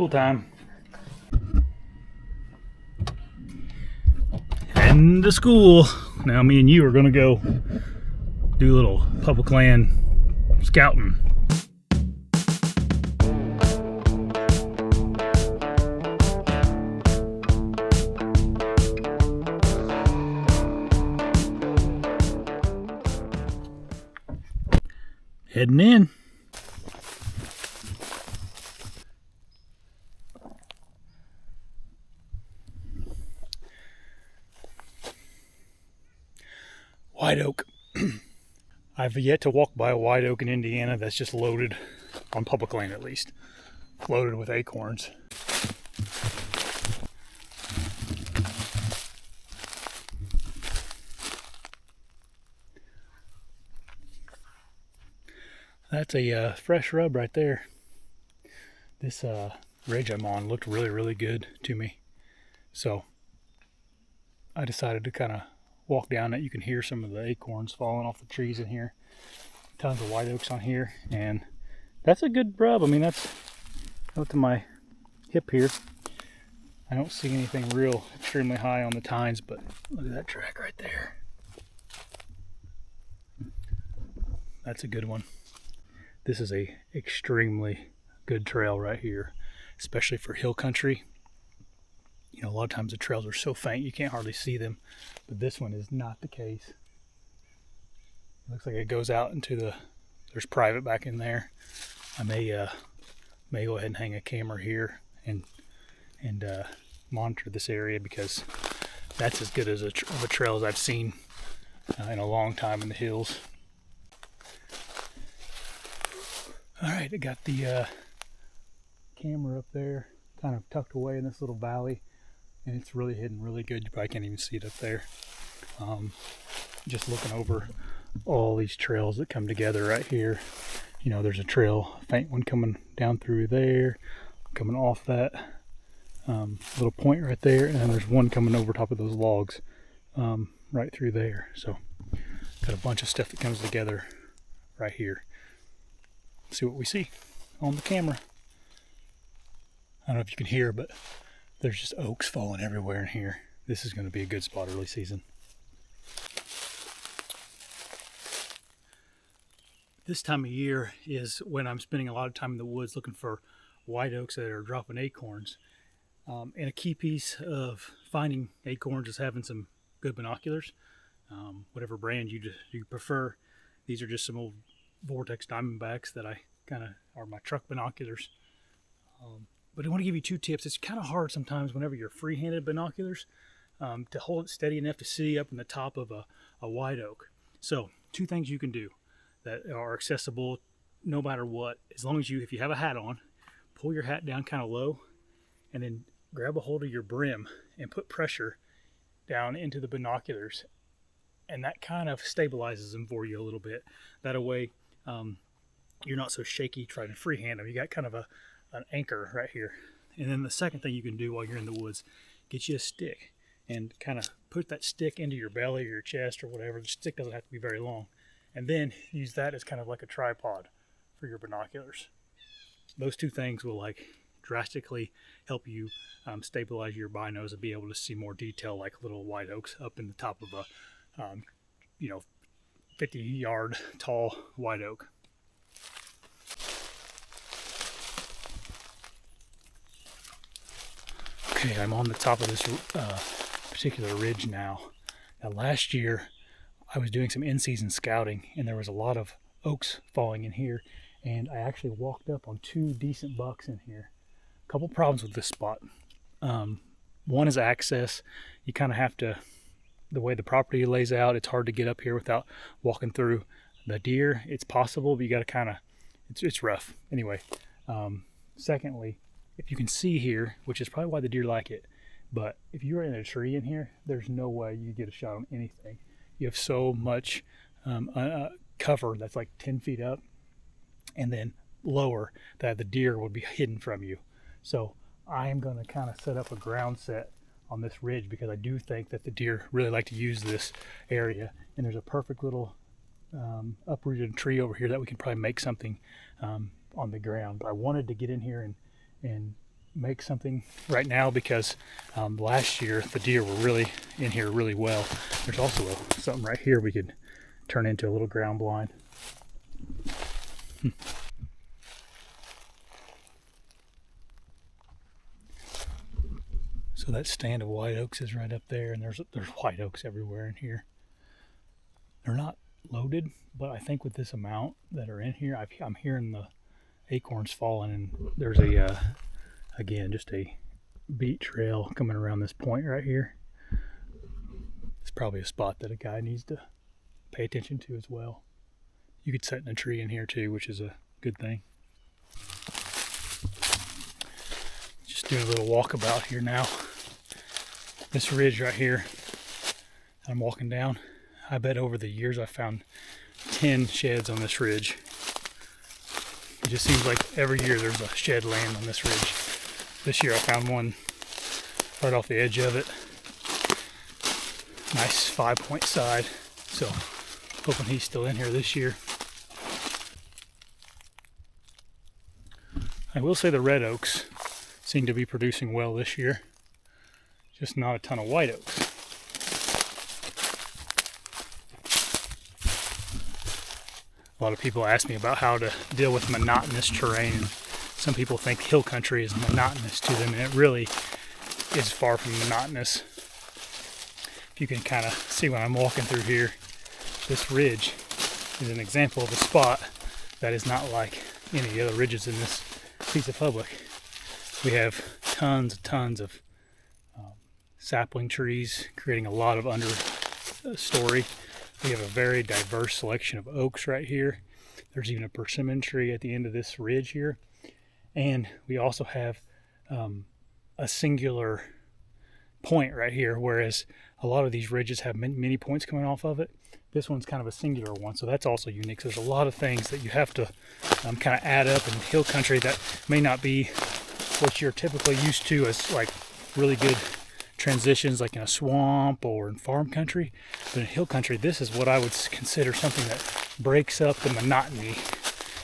School time. Heading to school. Now me and you are gonna go do a little public land scouting. Heading in. White oak. I've yet to walk by a white oak in Indiana that's just loaded, on public land at least, loaded with acorns. That's a fresh rub right there. This ridge I'm on looked really good to me. So I decided to kind of walk down it. You can hear some of the acorns falling off the trees in here. Tons of white oaks on here, and that's a good rub. I mean, that's up to my hip here. I don't see anything real extremely high on the tines, but look at that track right there. That's a good one. This is a extremely good trail right here, especially for hill country. You know, a lot of times the trails are so faint you can't hardly see them, but this one is not the case. It looks like it goes out into the, there's private back in there. I may go ahead and hang a camera here and monitor this area, because that's as good as of a trail as I've seen in a long time in the hills. All right, I got the camera up there, kind of tucked away in this little valley, and it's really hidden really good. You probably can't even see it up there. Just looking over all these trails that come together right here. You know, there's a trail, a faint one coming down through there, coming off that little point right there, and then there's one coming over top of those logs right through there. So got a bunch of stuff that comes together right here. See what we see on the camera. I don't know if you can hear, but there's just oaks falling everywhere in here. This is going to be a good spot early season. This time of year is when I'm spending a lot of time in the woods looking for white oaks that are dropping acorns. And a key piece of finding acorns is having some good binoculars. Whatever brand you prefer. These are just some old Vortex Diamondbacks that I kind of are my truck binoculars. But I want to give you two tips. It's kind of hard sometimes whenever you're free-handed binoculars to hold it steady enough to see up in the top of a white oak. So two things you can do that are accessible no matter what, as long as if you have a hat on, pull your hat down kind of low, and then grab a hold of your brim and put pressure down into the binoculars, and that kind of stabilizes them for you a little bit. That way you're not so shaky trying to freehand them. You got kind of an anchor right here. And then the second thing you can do while you're in the woods, get you a stick and kind of put that stick into your belly or your chest or whatever. The stick doesn't have to be very long. And then use that as kind of like a tripod for your binoculars. Those two things will like drastically help you stabilize your binos and be able to see more detail, like little white oaks up in the top of a 50-yard tall white oak. Okay, I'm on the top of this particular ridge now. Now last year I was doing some in-season scouting, and there was a lot of oaks falling in here, and I actually walked up on two decent bucks in here. A couple problems with this spot. One is access. You kind of have to, the way the property lays out, it's hard to get up here without walking through. The deer, it's possible, but you got to kind of, it's rough. Anyway, secondly, if you can see here, which is probably why the deer like it, but if you're in a tree in here, there's no way you get a shot on anything. You have so much cover that's like 10 feet up and then lower that the deer would be hidden from you. So I am going to kind of set up a ground set on this ridge, because I do think that the deer really like to use this area, and there's a perfect little uprooted tree over here that we can probably make something on the ground. But I wanted to get in here and make something right now because last year the deer were really in here really well. There's also something right here we could turn into a little ground blind. So that stand of white oaks is right up there, and there's white oaks everywhere in here. They're not loaded, but I think with this amount that are in here, I'm hearing the acorns falling, and there's again, just a beat trail coming around this point right here. It's probably a spot that a guy needs to pay attention to as well. You could set in a tree in here too, which is a good thing. Just doing a little walkabout here now. This ridge right here I'm walking down, I bet over the years I found 10 sheds on this ridge. It just seems like every year there's a shed land on this ridge. This year I found one right off the edge of it. Nice 5-point side. So hoping he's still in here this year. I will say the red oaks seem to be producing well this year. Just not a ton of white oaks. A lot of people ask me about how to deal with monotonous terrain. Some people think hill country is monotonous to them, and it really is far from monotonous. If you can kind of see when I'm walking through here, this ridge is an example of a spot that is not like any of the other ridges in this piece of public. We have tons of sapling trees creating a lot of understory. We have a very diverse selection of oaks right here. There's even a persimmon tree at the end of this ridge here. And we also have a singular point right here, whereas a lot of these ridges have many points coming off of it. This one's kind of a singular one, so that's also unique. So there's a lot of things that you have to kind of add up in hill country that may not be what you're typically used to as like really good transitions like in a swamp or in farm country. But in hill country, this is what I would consider something that breaks up the monotony.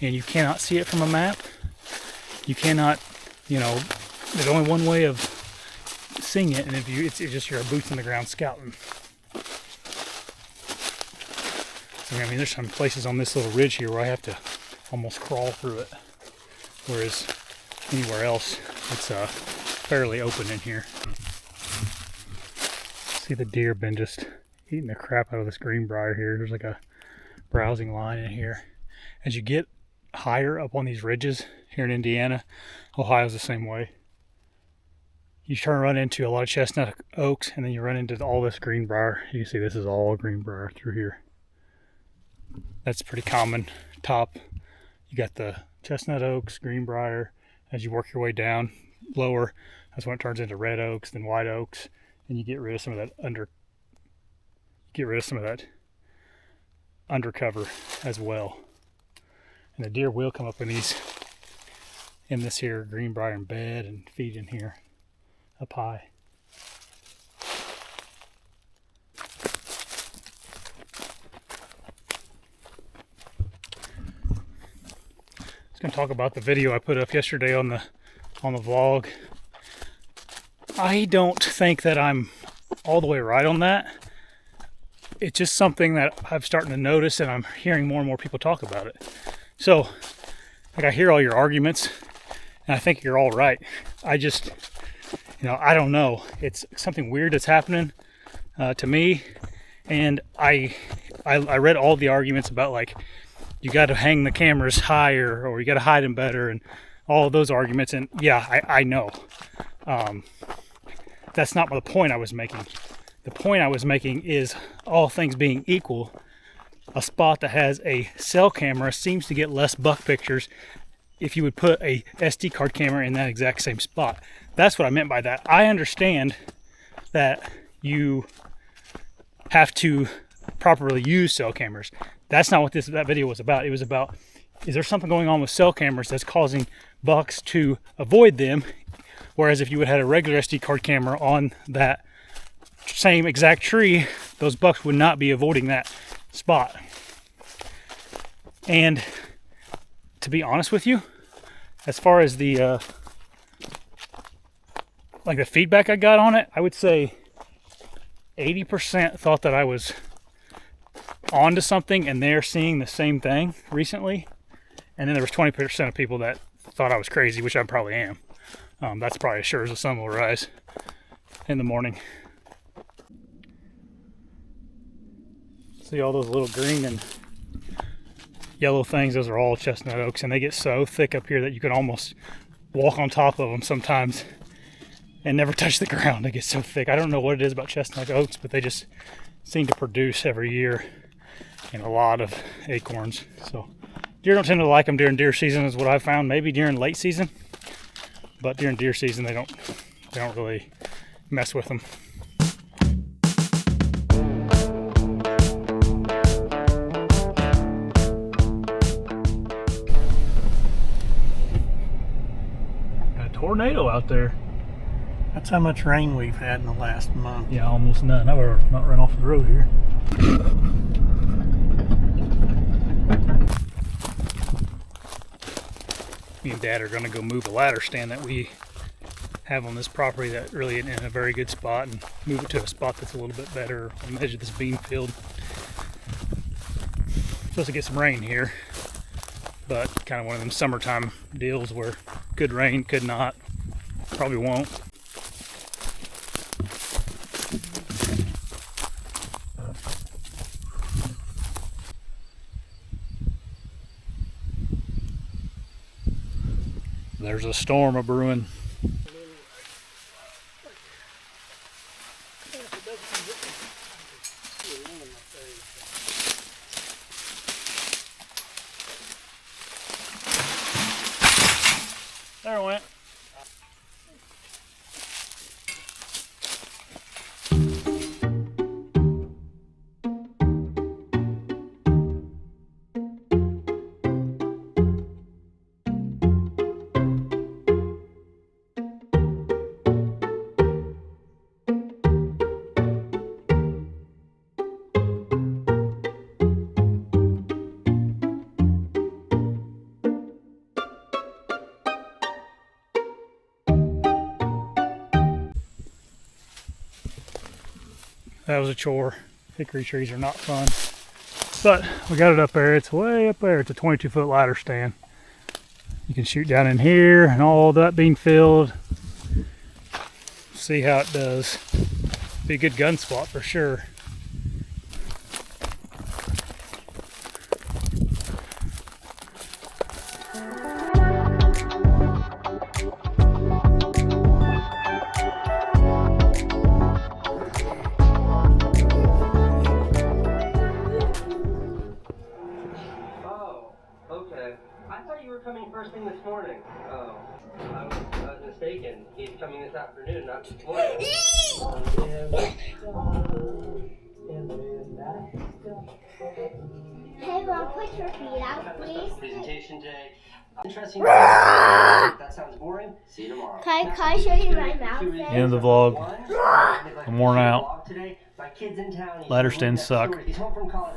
And you cannot see it from a map. You cannot, there's only one way of seeing it, and if it's just you're a boots on the ground scouting. So, I mean, there's some places on this little ridge here where I have to almost crawl through it, whereas anywhere else it's fairly open in here. See the deer been just eating the crap out of this greenbrier here. There's like a browsing line in here. As you get higher up on these ridges here in Indiana, Ohio's the same way. You run into a lot of chestnut oaks, and then you run into all this greenbrier. You can see this is all greenbrier through here. That's pretty common. Top, you got the chestnut oaks, greenbrier. As you work your way down lower, that's when it turns into red oaks, then white oaks, and you get rid of some of that undercover as well. And the deer will come up in this here greenbrier bed and feed in here up high. I was going to talk about the video I put up yesterday on the vlog. I don't think that I'm all the way right on that. It's just something that I'm starting to notice, and I'm hearing more and more people talk about it. So, like, I hear all your arguments, and I think you're all right. I just, I don't know. It's something weird that's happening to me, and I read all the arguments about, like, you got to hang the cameras higher, or you got to hide them better, and all of those arguments. And yeah, I know. That's not the point I was making. The point I was making is, all things being equal, a spot that has a cell camera seems to get less buck pictures if you would put a SD card camera in that exact same spot. That's what I meant by that. I understand that you have to properly use cell cameras. That's not what that video was about. It was about, is there something going on with cell cameras that's causing bucks to avoid them? Whereas if you would have had a regular SD card camera on that same exact tree, those bucks would not be avoiding that spot. And to be honest with you, as far as the like the feedback I got on it, I would say 80% thought that I was onto something and they're seeing the same thing recently. And then there was 20% of people that thought I was crazy, which I probably am. That's probably as sure as the sun will rise in the morning. See all those little green and yellow things? Those are all chestnut oaks, and they get so thick up here that you can almost walk on top of them sometimes and never touch the ground. They get so thick. I don't know what it is about chestnut oaks, but they just seem to produce every year and a lot of acorns. So deer don't tend to like them during deer season, is what I found. Maybe during late season, but during deer season they don't really mess with them. Got a tornado out there. That's how much rain we've had in the last month. Yeah, almost none. I better not run off the road here. Me and Dad are going to go move a ladder stand that we have on this property that really isn't in a very good spot, and move it to a spot that's a little bit better on the edge of this bean field. Supposed to get some rain here, but kind of one of them summertime deals where could rain, could not, probably won't. There's a storm a brewing. There it went. That was a chore. Hickory trees are not fun. But we got it up there. It's way up there. It's a 22-foot ladder stand. You can shoot down in here and all that being filled. See how it does. Be a good gun spot for sure. Coming first thing this morning. Oh, I was mistaken. He's coming this afternoon, not this morning. Hey, Mom, put your feet out, please. Presentation day. Interesting. That sounds boring. See you tomorrow. Can I show you my mouth? End of the vlog. I'm worn out. My kid's in town. Ladder stands suck. He's home from college.